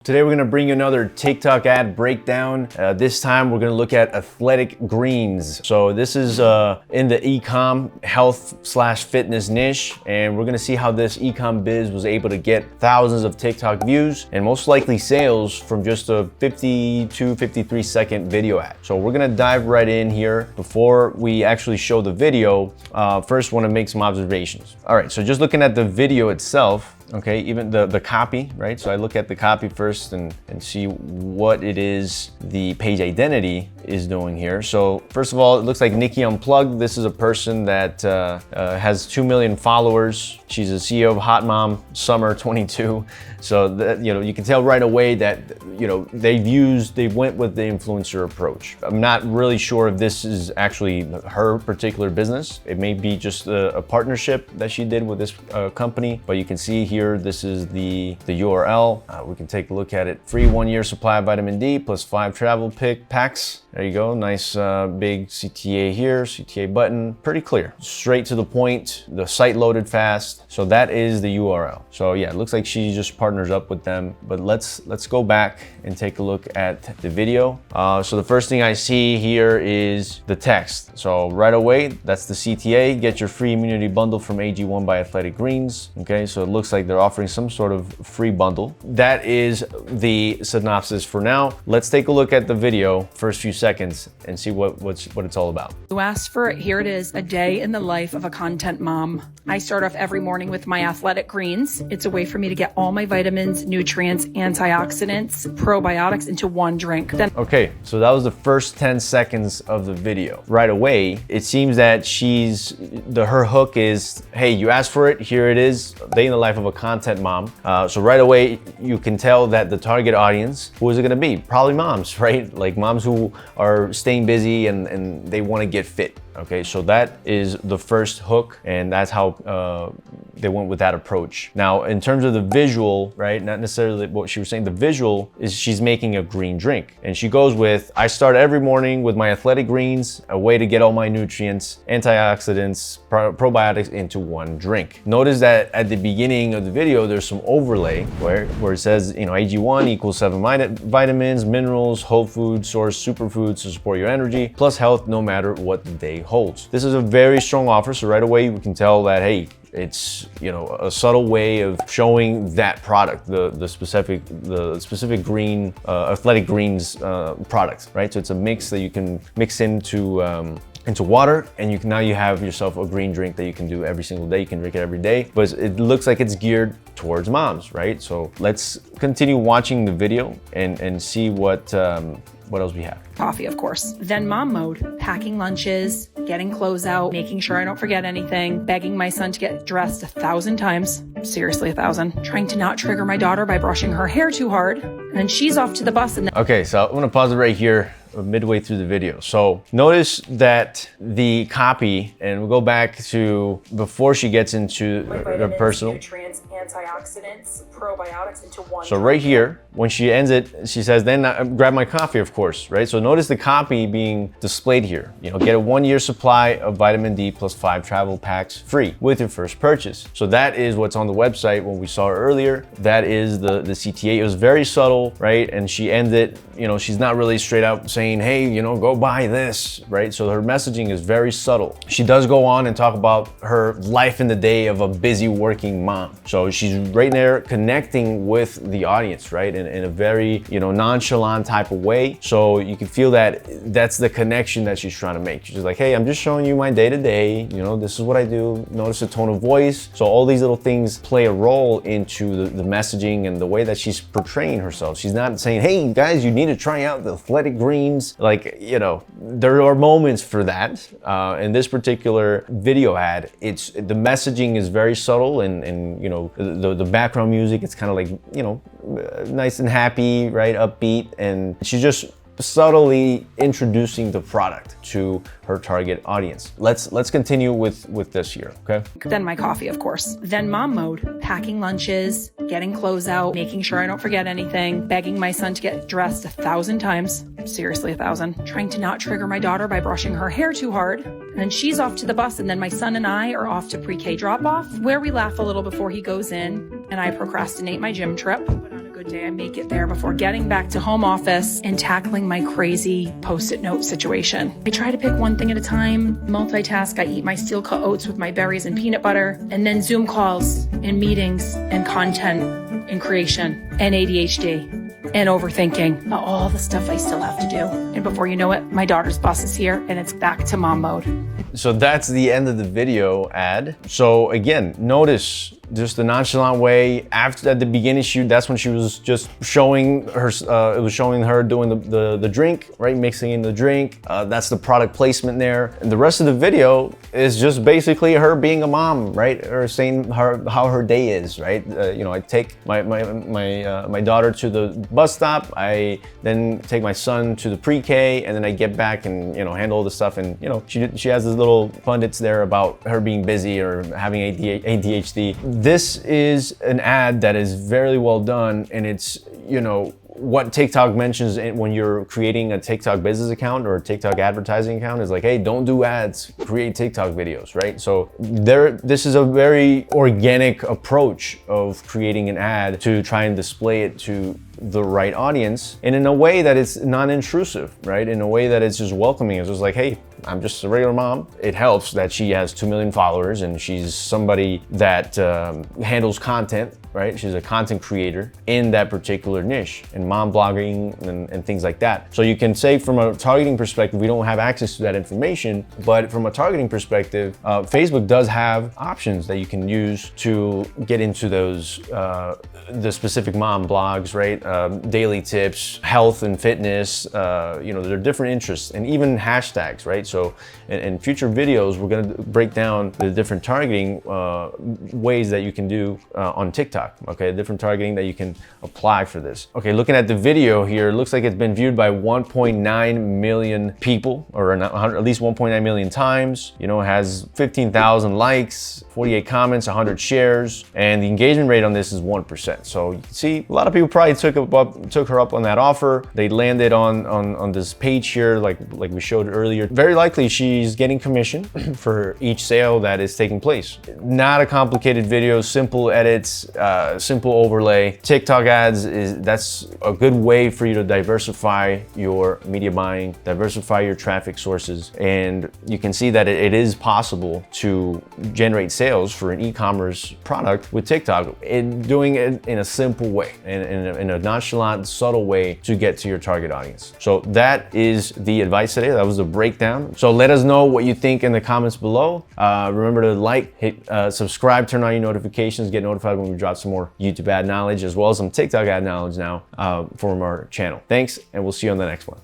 Today we're gonna bring you another TikTok ad breakdown. This time we're gonna look at Athletic Greens. So this is in the e-com health/fitness niche, and we're gonna see how this e-com biz was able to get thousands of TikTok views and most likely sales from just a 53 second video ad. So we're gonna dive right in here. Before we actually show the video, first wanna make some observations. All right, so just looking at the video itself, okay, even the copy, right? So I look at the copy first and see what it is the page identity is doing here. So first of all, it looks like Nikki Unplugged. This is a person that has 2 million followers. She's a CEO of Hot Mom Summer 22. So that, you can tell right away that, they went with the influencer approach. I'm not really sure if this is actually her particular business. It may be just a partnership that she did with this company, but you can see here, this is the URL. We can take a look at it. Free 1-year supply of vitamin D plus 5 travel packs. There you go. Nice big CTA here, CTA button. Pretty clear. Straight to the point. The site loaded fast. So that is the URL. So yeah, it looks like she just partners up with them. But let's go back and take a look at the video. So the first thing I see here is the text. So right away, that's the CTA. Get your free immunity bundle from AG1 by Athletic Greens. Okay, so it looks like they're offering some sort of free bundle. That is the synopsis for now. Let's take a look at the video, first few seconds, and see what it's all about. You asked for it. Here it is, a day in the life of a content mom. I start off every morning with my Athletic Greens. It's a way for me to get all my vitamins, nutrients, antioxidants, probiotics into one drink. Okay, so that was the first 10 seconds of the video. Right away, it seems that her hook is, hey, you asked for it, here it is, a day in the life of a content mom. So right away, you can tell that the target audience, who is it gonna be? Probably moms, right? Like moms who are staying busy and they wanna get fit. Okay, so that is the first hook, and that's how they went with that approach. Now, in terms of the visual, right, not necessarily what she was saying, the visual is she's making a green drink. And she goes with, I start every morning with my Athletic Greens, a way to get all my nutrients, antioxidants, probiotics into one drink. Notice that at the beginning of the video, there's some overlay where it says, AG1 equals 7 vitamins, minerals, whole food source, superfoods to support your energy, plus health no matter what the day holds. This is a very strong offer, so right away we can tell that, hey, it's a subtle way of showing that product, the specific green Athletic Greens product, right? So it's a mix that you can mix into water, and now you have yourself a green drink that you can do every single day. You can drink it every day, but it looks like it's geared towards moms, right? So let's continue watching the video and see what else we have. Coffee, of course. Then mom mode, packing lunches, getting clothes out, making sure I don't forget anything, begging my son to get dressed 1,000 times, seriously 1,000, trying to not trigger my daughter by brushing her hair too hard, and she's off to the bus. Okay, so I'm gonna pause it right here, midway through the video. So notice that the copy, and we'll go back to before she gets into the personal. Nutrients, antioxidants, probiotics into one. So right here, when she ends it, she says, then grab my coffee, of course, right? So notice the copy being displayed here. Get a 1-year supply of vitamin D plus 5 travel packs free with your first purchase. So that is what's on the website when we saw her earlier. That is the CTA. It was very subtle, right? And she ends it, she's not really straight out saying, hey, go buy this, right? So her messaging is very subtle. She does go on and talk about her life in the day of a busy working mom. So she's right there connecting with the audience, right? In a very, nonchalant type of way. So you can feel that that's the connection that she's trying to make. She's like, hey, I'm just showing you my day-to-day, this is what I do. Notice the tone of voice. So all these little things play a role into the messaging and the way that she's portraying herself. She's not saying, hey guys, you need to try out the Athletic Greens. Like, there are moments for that. In this particular video ad, the messaging is very subtle, and the background music, it's kind of like, nice and happy, right? Upbeat. And she's just subtly introducing the product to her target audience. Let's continue with this here, okay? Then my coffee, of course. Then mom mode, packing lunches, getting clothes out, making sure I don't forget anything, begging my son to get dressed 1,000 times, seriously 1,000, trying to not trigger my daughter by brushing her hair too hard, and then she's off to the bus, and then my son and I are off to pre-K drop-off, where we laugh a little before he goes in, and I procrastinate my gym trip. good day I make it there before getting back to home office and tackling my crazy Post-it note situation. I try to pick one thing at a time, multitask. I eat my steel-cut oats with my berries and peanut butter, and then Zoom calls and meetings and content and creation and ADHD and overthinking, all the stuff I still have to do. And before you know it, my daughter's bus is here and it's back to mom mode. So that's the end of the video ad. So again, notice just the nonchalant way. After at the beginning shoot, that's when she was just showing her. It was showing her doing the drink, right, mixing in the drink. That's the product placement there. And the rest of the video is just basically her being a mom, right, or saying how her day is, right. You know, I take my daughter to the bus stop. I then take my son to the pre-K, and then I get back and handle all the stuff. And she has this little pundits there about her being busy or having ADHD. This is an ad that is very well done, and it's, what TikTok mentions when you're creating a TikTok business account or a TikTok advertising account is like, hey, don't do ads, create TikTok videos, right? So this is a very organic approach of creating an ad to try and display it to the right audience, and in a way that it's non-intrusive, right? In a way that it's just welcoming. It's just like, hey, I'm just a regular mom. It helps that she has 2 million followers and she's somebody that handles content, right? She's a content creator in that particular niche, and mom blogging and things like that. So you can say from a targeting perspective, we don't have access to that information, but from a targeting perspective, Facebook does have options that you can use to get into those, the specific mom blogs, right? Daily tips, health and fitness, there are different interests and even hashtags, right? So in future videos, we're gonna break down the different targeting ways that you can do on TikTok, okay? Different targeting that you can apply for this. Okay, looking at the video here, it looks like it's been viewed by 1.9 million people, or at least 1.9 million times. It has 15,000 likes, 48 comments, 100 shares, and the engagement rate on this is 1%. So you can see a lot of people probably took her up on that offer. They landed on this page here, like we showed earlier. Very likely she's getting commission for each sale that is taking place. Not a complicated video, simple edits, simple overlay. TikTok ads that's a good way for you to diversify your media buying, diversify your traffic sources, and you can see that it is possible to generate sales for an e-commerce product with TikTok, doing it in a simple way, in a nonchalant, subtle way to get to your target audience. So that is the advice today. That was the breakdown. So let us know what you think in the comments below. Remember to like, hit subscribe, turn on your notifications, get notified when we drop some more YouTube ad knowledge, as well as some TikTok ad knowledge now from our channel. Thanks, and we'll see you on the next one.